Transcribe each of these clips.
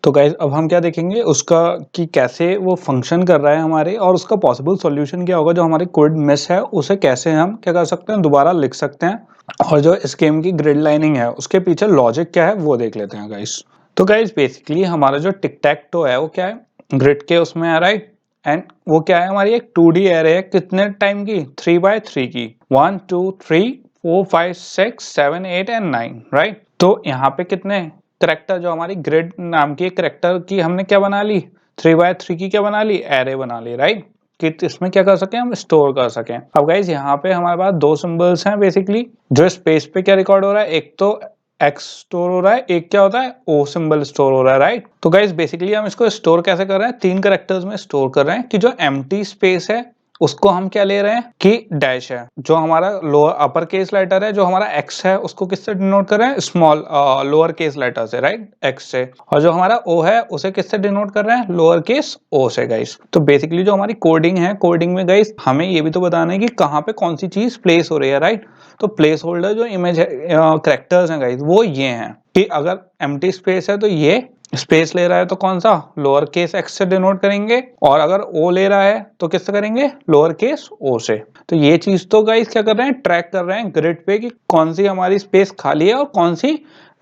तो गाइस अब हम क्या देखेंगे उसका कि कैसे वो फंक्शन कर रहा है हमारे, और उसका पॉसिबल सॉल्यूशन क्या होगा, जो हमारे कोड मिस है उसे कैसे हम क्या कर सकते हैं, दोबारा लिख सकते हैं, और जो इस गेम की ग्रिड लाइनिंग है उसके पीछे लॉजिक क्या है वो देख लेते हैं गाइस। तो गाइस बेसिकली हमारा जो टिक टैक टो है वो क्या है, ग्रिड के उसमें है, राइट। एंड वो क्या है, हमारी एक 2D एरे है, कितने टाइम की, 3x3 की, 1 2 3 4 5 6 7 8 एंड 9, राइट। तो यहाँ पे कितने करेक्टर, जो हमारी ग्रिड नाम की करेक्टर की हमने क्या बना ली, 3x3 की क्या बना ली, एरे बना ली, राइट, कि इसमें क्या कर सकें, हम स्टोर कर सकें। अब गाइस यहाँ पे हमारे पास दो सिंबल्स हैं बेसिकली, जो स्पेस पे क्या रिकॉर्ड हो रहा है, एक तो एक्स स्टोर हो रहा है, एक क्या होता है, ओ सिंबल स्टोर हो रहा है, राइट। तो गाइस बेसिकली हम इसको स्टोर कैसे कर रहे हैं, 3 कैरेक्टर्स में स्टोर कर रहे हैं, कि जो एम्प्टी स्पेस है उसको हम क्या ले रहे हैं कि डैश है, जो हमारा लोअर अपर केस लेटर है, जो हमारा एक्स है उसको किससे डिनोट कर रहे हैं, स्मॉल लोअर केस लेटर से, राइट, एक्स से, और जो हमारा ओ है उसे किससे डिनोट कर रहे हैं, लोअर केस ओ से गाइस। तो बेसिकली जो हमारी कोडिंग है, कोडिंग में गाइस हमें ये भी तो बताना है कि कहाँ पे कौन सी चीज प्लेस हो रही है, राइट। तो प्लेस होल्डर जो इमेज है, कैरेक्टर्स हैं गाइस, वो ये हैं कि अगर एम्प्टी स्पेस है तो ये स्पेस ले रहा है तो कौन सा, लोअर केस एक्स से डिनोट करेंगे, और अगर ओ ले रहा है तो किससे करेंगे, लोअर केस ओ से। तो ये चीज तो गाइस क्या कर रहे हैं, ट्रैक कर रहे हैं ग्रिड पे कि कौन सी हमारी स्पेस खाली है और कौन सी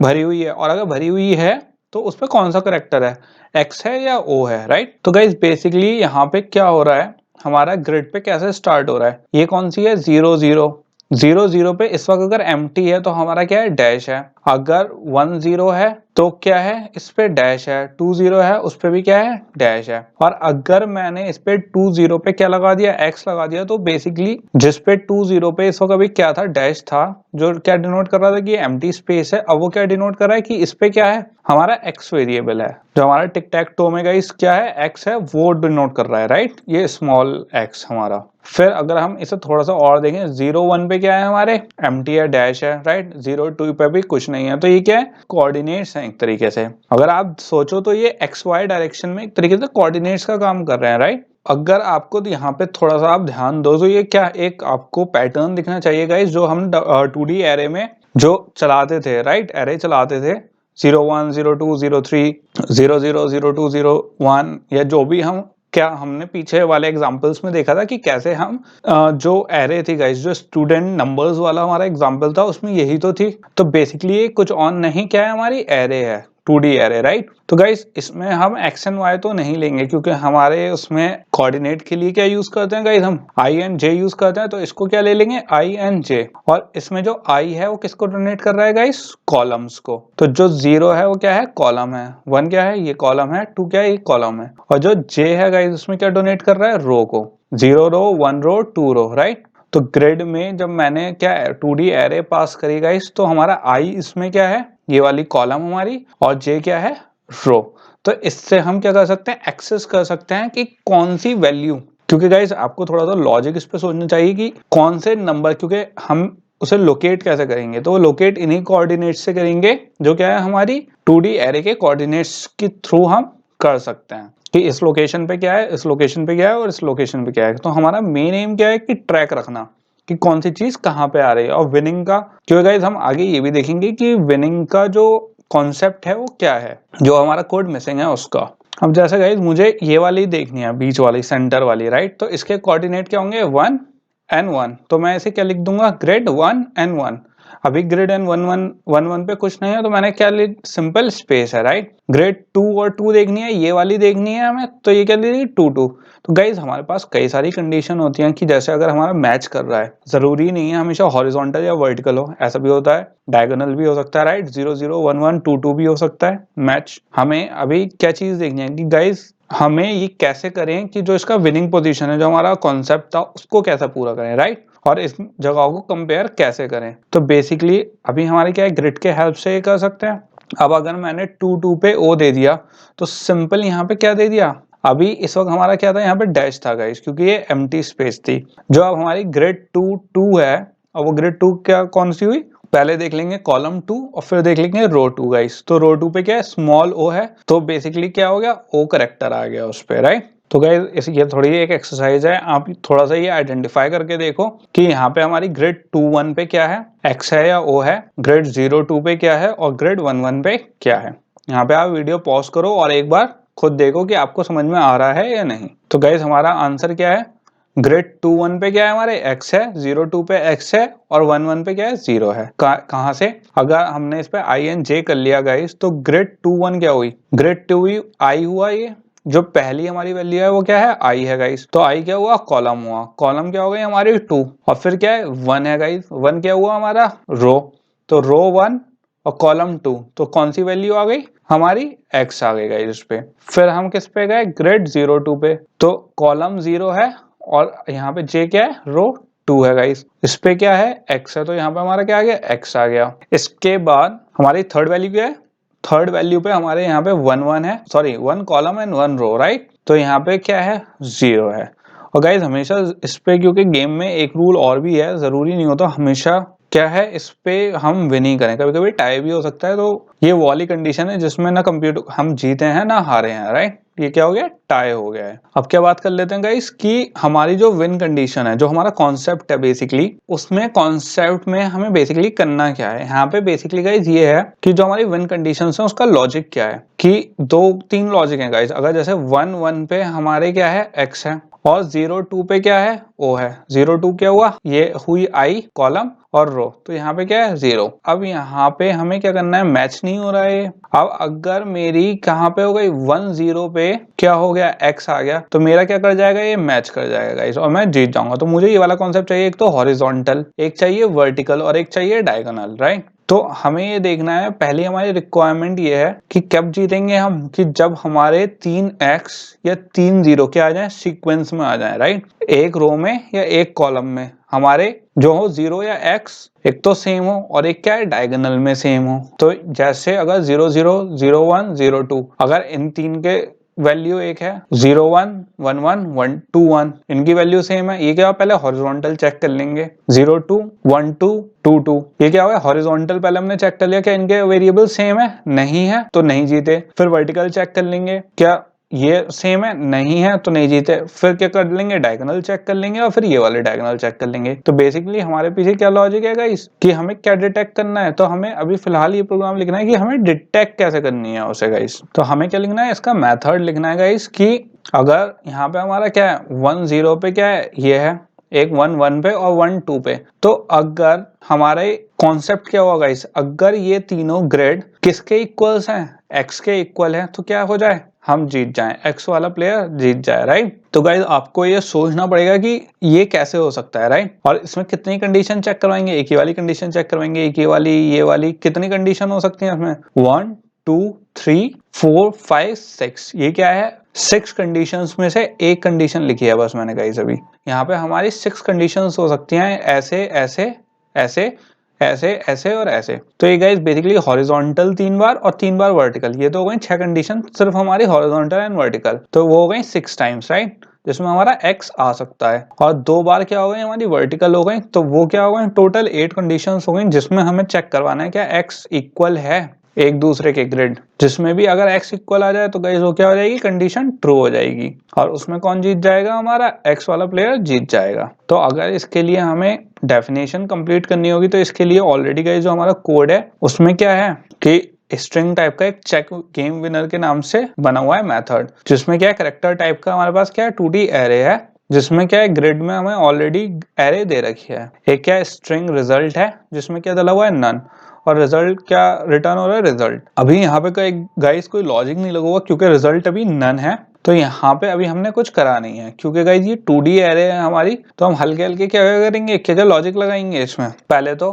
भरी हुई है, और अगर भरी हुई है तो उस पर कौन सा करेक्टर है, एक्स है या ओ है, राइट। तो गाइस बेसिकली यहाँ पे क्या हो रहा है, हमारा ग्रिड पे कैसे स्टार्ट हो रहा है, ये कौन सी है, 0 0 0 0 पे इस वक्त अगर एम्प्टी है तो हमारा क्या है, डैश है, अगर 1 0 है तो क्या है, इस पे डैश है, 2 0 है उस पे भी क्या है, डैश है, और अगर मैंने इस पे 2 0 पे क्या लगा दिया, एक्स लगा दिया, तो बेसिकली जिस पे 2 0 पे इस वक्त अभी क्या था, डैश था, जो क्या डिनोट कर रहा था कि एम्प्टी स्पेस है, अब वो क्या डिनोट कर रहा है कि इस पे क्या है, हमारा एक्स वेरिएबल है, जो हमारा टिक टैक टो में गाइस क्या है, एक्स है, वो डिनोट कर रहा है, राइट, ये स्मॉल एक्स हमारा। फिर अगर हम इसे थोड़ा सा और देखें, 0 1 पे क्या है, हमारे एम्प्टी है, डैश है, राइट, 0 2 पे भी कुछ नहीं है, तो ये क्या है, कोऑर्डिनेट्स हैं एक तरीके से। अगर आप सोचो तो ये एक्स वाई डायरेक्शन में एक तरीके से कोऑर्डिनेट्स का काम कर रहे हैं, राइट। अगर आपको तो यहाँ पे थोड़ा सा आप ध्यान दो तो ये क्या, एक आपको पैटर्न दिखना चाहिए गाइस, जो हम 2D एरे में जो चलाते थे, राइट, एरे चलाते थे, 0 1 0 2 0 3 0 0 0 2 0 1, या जो भी हम क्या हमने पीछे वाले एग्जांपल्स में देखा था कि कैसे हम जो एरे थी गाइस, जो स्टूडेंट नंबर्स वाला हमारा एग्जांपल था उसमें यही तो थी। तो बेसिकली कुछ ऑन नहीं, क्या है, हमारी एरे है, 2D एरे, राइट। तो गाइस इसमें हम एक्स एंड वाई तो नहीं लेंगे, क्योंकि हमारे उसमें कोऑर्डिनेट के लिए क्या यूज करते हैं गाइस, हम आई एंड जे यूज करते हैं, तो इसको क्या ले लेंगे, आई एंड जे, और इसमें जो आई है वो किसको डोनेट कर रहा है गाइस, कॉलम्स को। तो जो 0 है वो क्या है, कॉलम है, 1 क्या है, ये कॉलम है, 2 क्या है, ये कॉलम है, और जो जे है गाइस उसमें क्या डोनेट कर रहा है, रो को, 0 रो 1 रो 2 रो, राइट। तो ग्रिड में जब मैंने क्या 2D एरे पास करी गाइस, तो हमारा आई इसमें क्या है, ये वाली कॉलम हमारी, और जे क्या है, रो। तो इससे हम क्या कर सकते हैं, एक्सेस कर सकते हैं कि कौन सी वैल्यू, क्योंकि गाइस आपको थोड़ा सा लॉजिक इस पे सोचना चाहिए कि कौन से नंबर, क्योंकि हम उसे लोकेट कैसे करेंगे, तो वो लोकेट इन्हीं कोऑर्डिनेट्स से करेंगे, जो क्या है, हमारी 2D एरे के कोऑर्डिनेट्स के थ्रू हम कर सकते हैं कि इस लोकेशन पे क्या है, इस लोकेशन पे क्या है, और इस लोकेशन पे क्या है। तो हमारा मेन एम क्या है कि ट्रैक रखना कि कौन सी चीज कहाँ पे आ रही है, और विनिंग का, क्योंकि गाइस हम आगे ये भी देखेंगे कि विनिंग का जो कॉन्सेप्ट है वो क्या है, जो हमारा कोड मिसिंग है उसका। अब जैसे गाइस मुझे ये वाली देखनी है, बीच वाली, सेंटर वाली, राइट, तो इसके कोऑर्डिनेट क्या होंगे, 1 एंड 1, तो मैं इसे क्या लिख दूंगा, ग्रिड 1 एंड 1। अभी ग्रिड एंड 1 1 1 1 पे कुछ नहीं है, तो मैंने क्या लिख, सिंपल स्पेस है, राइट। ग्रिड 2 और 2 देखनी है, ये वाली देखनी है हमें, तो ये क्या लिख दी, 2 2। तो गाइज हमारे पास कई सारी कंडीशन होती हैं कि जैसे अगर हमारा मैच कर रहा है, जरूरी नहीं है हमेशा हॉरिजॉन्टल या वर्टिकल हो, ऐसा भी होता है, डायगोनल भी हो सकता है, राइट, 0 0 1 1 2 2 भी हो सकता है मैच। हमें अभी क्या चीज देखनी है कि गाइज हमें ये कैसे करें कि जो इसका विनिंग पोजीशन है, जो हमारा कॉन्सेप्ट था उसको कैसे पूरा करें, राइट, और इस जगहों को कंपेयर कैसे करें। तो बेसिकली अभी हमारे क्या है, ग्रिड के हेल्प से ये कर सकते हैं। अब अगर मैंने 2 2 पे ओ दे दिया, तो सिंपल यहाँ पे क्या दे दिया, अभी इस वक्त हमारा क्या था, यहाँ पे डैश था गाइस, क्योंकि ये एम्प्टी स्पेस थी। जो अब हमारी ग्रिड 2 2 है, और वो ग्रिड 2 क्या कौन सी हुई, पहले देख लेंगे कॉलम 2 और फिर देख लेंगे रो 2 गाइस। तो रो 2 पे क्या है, स्मॉल ओ है, तो बेसिकली क्या हो गया, ओ करेक्टर आ गया उस पे, राइट। तो गाइस ये थोड़ी एक एक्सरसाइज है, आप थोड़ा सा ये आइडेंटिफाई करके देखो कि यहाँ पे हमारी ग्रिड 2 1 पे क्या है, एक्स है या ओ है, ग्रिड 0 2 पे क्या है, और ग्रिड 1 1 पे क्या है। यहाँ पे आप वीडियो पॉज करो और एक बार खुद देखो कि आपको समझ में आ रहा है या नहीं। तो गाइस हमारा आंसर क्या है, ग्रिड 2-1 पे क्या है हमारे x है, 0-2 पे x है और 1-1 पे क्या है 0 है। कहाँ से, अगर हमने इस पे i एंड j कर लिया गाइस तो ग्रिड 2-1 क्या हुई, ग्रिड 2 i हुआ, ये जो पहली हमारी वैल्यू है वो क्या है i है गाइस, तो i क्या हुआ, कॉलम हुआ, कॉलम क्या हो गई हमारी 2 और फिर क्या है 1 है गाइस, 1 क्या हुआ हमारा रो, तो रो 1 और कॉलम 2, तो कौन सी वैल्यू आ गई हमारी x आ गई गाइस इस पे। फिर हम किस पे गए, ग्रिड 0-2 पे, तो कॉलम 0 है और यहाँ पे j क्या है, रो 2 है गाइस, इस पे क्या है x है, तो यहाँ पे हमारा क्या आ गया, x आ गया। इसके बाद हमारी थर्ड वैल्यू क्या है, थर्ड वैल्यू पे हमारे यहाँ पे 1-1 है, sorry 1 column and 1 row, right, तो यहाँ पे क्या है 0 है। और गाइस हमेशा इस पे, क्योंकि गेम में एक रूल और भी है, जरूरी नहीं होता हमेशा क्या है इस पे हम विन ही करें, कभी कभी टाई भी हो सकता है, तो ये वो वाली कंडीशन है जिसमें ना कंप्यूटर हम जीते हैं ना हारे हैं, राइट, ये क्या हो गया, टाई हो गया है। अब क्या बात कर लेते हैं गाइस कि हमारी जो विन कंडीशन है, जो हमारा कॉन्सेप्ट है बेसिकली, उसमें कॉन्सेप्ट में हमें बेसिकली करना क्या है, यहाँ पे बेसिकली गाइस ये है कि जो हमारी विन कंडीशन है उसका लॉजिक क्या है, कि 2-3 लॉजिक है गाइस। अगर जैसे 1-1 पे हमारे क्या है x है और 0-2 पे क्या है o है, 0-2 क्या हुआ, ये हुई i कॉलम और रो, तो यहाँ पे क्या है 0। अब यहाँ पे हमें क्या करना है, मैच नहीं हो रहा है। अब अगर मेरी कहाँ पे हो गई 1-0 पे क्या हो गया, x आ गया, तो मेरा क्या कर जाएगा, ये मैच कर जाएगा गाइस और मैं जीत जाऊंगा। तो मुझे ये वाला कॉन्सेप्ट चाहिए, एक तो हॉरिजॉन्टल, एक चाहिए वर्टिकल और एक चाहिए डायगोनल, राइट। तो हमें ये देखना है, पहली हमारी रिक्वायरमेंट ये है कि कब जीतेंगे हम, कि जब हमारे 3x या 3 0 क्या आ जाए, सीक्वेंस में आ जाए, राइट, एक रो में या एक कॉलम में हमारे जो हो 0 या x एक तो सेम हो और एक क्या है डायगोनल में सेम हो। तो जैसे अगर 0-0, 0-1, 0-2, अगर इन तीन के वैल्यू एक है, 0-1, 1-1, 1-2-1, इनकी वैल्यू सेम है, ये क्या, पहले हॉरिजॉन्टल चेक कर लेंगे, 0-2, 1-2, 2-2, ये क्या हुआ हॉरिजॉन्टल, पहले हमने चेक कर लिया क्या इनके वेरिएबल सेम है, नहीं है तो नहीं जीते। फिर वर्टिकल चेक कर लेंगे, क्या ये सेम है, नहीं है तो नहीं जीते। फिर क्या कर लेंगे, डायगोनल चेक कर लेंगे और फिर ये वाले डायगोनल चेक कर लेंगे। तो बेसिकली हमारे पीछे क्या लॉजिक है गाइस, कि हमें क्या डिटेक्ट करना है, तो हमें अभी फिलहाल ये प्रोग्राम लिखना है कि हमें डिटेक्ट कैसे करनी है उसे गाइस। तो हमें क्या लिखना है, इसका मेथड लिखना है गाइस, कि अगर यहाँ पे हमारा क्या है 1-0 पे क्या है, ये है एक 1-1 पे और 1-2 पे, तो अगर हमारे कॉन्सेप्ट क्या हुआ गाइस, अगर ये तीनों ग्रेड किसके इक्वल्स हैं, x के इक्वल है, तो क्या हो जाए, हम जीत जाएं, x वाला प्लेयर जीत जाए, राइट। तो गाइस आपको ये सोचना पड़ेगा कि ये कैसे हो सकता है, राइट, और इसमें कितनी कंडीशन चेक करवाएंगे, एक ही वाली कंडीशन चेक करवाएंगे, एक ही वाली, ये वाली, कितनी कंडीशन हो सकती है इसमें, 1 2 3 4 5 6, ये क्या है 6 कंडीशंस में से एक कंडीशन लिखी है बस मैंने गाइस अभी। यहाँ पे हमारी 6 कंडीशंस हो सकती हैं, ऐसे ऐसे ऐसे ऐसे ऐसे और ऐसे। तो ये गाइस बेसिकली हॉरिजॉन्टल 3 बार और 3 बार वर्टिकल, ये तो हो गई 6 कंडीशन सिर्फ हमारी हॉरिजॉन्टल एंड वर्टिकल, तो वो हो गई 6 टाइम्स, राइट, जिसमें हमारा x आ सकता है। और 2 बार क्या हो गई हमारी वर्टिकल हो गई, तो वो क्या हो गई टोटल 8 कंडीशंस हो गई, जिसमें हमें चेक करवाना है क्या x इक्वल है एक दूसरे के ग्रिड, जिसमें भी अगर x इक्वल आ जाए तो गाइस वो क्या हो जाएगी, कंडीशन ट्रू हो जाएगी और उसमें कौन जीत जाएगा, हमारा x वाला प्लेयर जीत जाएगा। तो अगर इसके लिए हमें डेफिनेशन कंप्लीट करनी होगी तो इसके लिए ऑलरेडी गाइस जो हमारा कोड है उसमें क्या है कि स्ट्रिंग टाइप का एक चेक गेम विनर के नाम से बना हुआ है मेथड, जिसमें क्या है कैरेक्टर टाइप का हमारे पास क्या है 2D एरे है, जिसमें क्या है ग्रिड में हमें ऑलरेडी एरे दे रखी है। एक क्या स्ट्रिंग रिजल्ट है जिसमें क्या डाला हुआ है नन, और रिजल्ट क्या रिटर्न हो रहा है रिजल्ट। अभी यहाँ पे कोई गाइस कोई लॉजिक नहीं लगा हुआ क्योंकि रिजल्ट अभी नन है, तो यहाँ पे अभी हमने कुछ करा नहीं है क्योंकि गाइस ये 2D एरे है हमारी, तो हम हल्के हल्के क्या करेंगे, क्या क्या लॉजिक लगाएंगे इसमें। पहले तो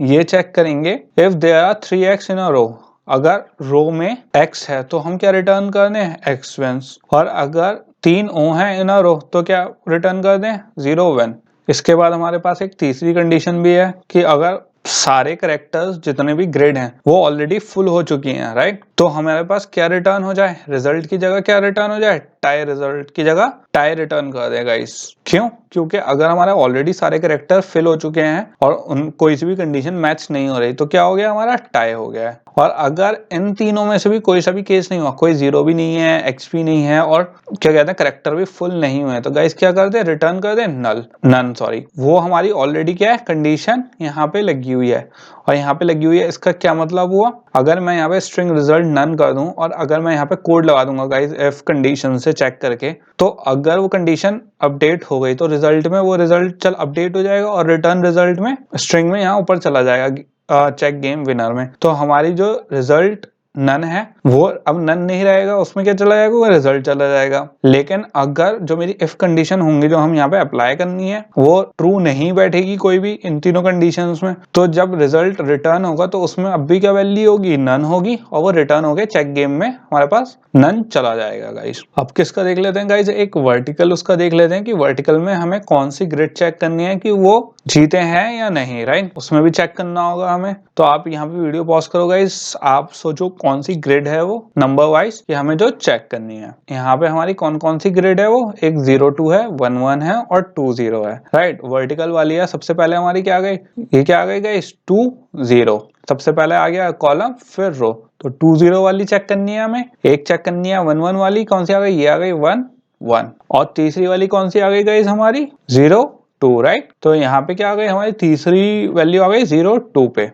ये चेक करेंगे इफ देयर आर 3x इन अ रो, अगर रो में x है तो हम क्या रिटर्न कर दें, x wins, और अगर 3 O है इन अ रो तो क्या रिटर्न कर दें, 0 1। इसके बाद हमारे पास एक तीसरी कंडीशन भी है कि अगर सारे करेक्टर्स जितने भी ग्रेड हैं वो ऑलरेडी फुल हो चुकी हैं, राइट, तो हमारे पास क्या रिटर्न हो जाए, रिजल्ट की जगह क्या रिटर्न हो जाए, टाई, रिजल्ट की जगह टाई रिटर्न कर देगा गाइस। क्यों, क्योंकि अगर हमारे ऑलरेडी सारे करेक्टर फिल हो चुके हैं और उन कोई सी भी कंडीशन मैच नहीं हो रही तो क्या हो गया, हमारा टाई हो गया है। और अगर इन तीनों में से भी कोई सा भी केस नहीं हुआ, कोई 0 भी नहीं है, x भी नहीं है और क्या कहते हैं करेक्टर भी फुल नहीं हुए, तो गाइस क्या कर दे, रिटर्न कर दे नन, सॉरी, वो हमारी ऑलरेडी क्या है कंडीशन यहाँ पे लगी हुई है। और यहाँ पे लगी हुई है। इसका क्या मतलब हुआ, अगर मैं यहाँ पे स्ट्रिंग रिजल्ट नन कर दूं और अगर मैं यहाँ पे कोड लगा दूंगा गाइस इफ कंडीशन से चेक करके, तो अगर वो कंडीशन अपडेट हो गई तो रिजल्ट में वो रिजल्ट अपडेट हो जाएगा और रिटर्न रिजल्ट में स्ट्रिंग में यहाँ ऊपर चला जाएगा चेक गेम विनर में। तो हमारी जो रिजल्ट नन है वो अब नन नहीं रहेगा, उसमें क्या चला जाएगा, वो रिजल्ट चला जाएगा। लेकिन अगर जो मेरी इफ कंडीशन होंगी जो हम यहाँ पे अप्लाई करनी है वो ट्रू नहीं बैठेगी कोई भी इन तीनों कंडीशंस में, तो जब रिजल्ट रिटर्न होगा तो उसमें अब भी क्या वैल्यू होगी, नन होगी, और वो रिटर्न हो गया चेक गेम में हमारे पास नन चला जाएगा गाइस। अब किसका देख लेते हैं गाइस, एक वर्टिकल उसका देख लेते हैं कि वर्टिकल में हमें कौन सी ग्रिड चेक करनी है कि वो जीते हैं या नहीं, राइट, उसमें भी चेक करना होगा हमें। तो आप यहाँ पे वीडियो पॉज करो गाइस, आप सोचो कौन सी ग्रिड है वो नंबर वाइज कि हमें जो चेक करनी है। यहाँ पे हमारी कौन कौन सी ग्रिड है, वो एक 0-2 है, 1-1 है और 2-0 है, राइट। वर्टिकल वाली है, सबसे पहले हमारी क्या आ गई, ये क्या आ गई गाइस, 2-0, सबसे पहले आ गया कॉलम फिर रो। तो 2-0 वाली चेक करनी है हमें, एक चेक करनी है 1-1 वाली, कौन सी आ गई, ये आ गई 1-1, और तीसरी वाली कौन सी आ गई गाइस हमारी 0-2, राइट। तो यहाँ पे क्या आ गई हमारी तीसरी वैल्यू आ गई 0-2 पे।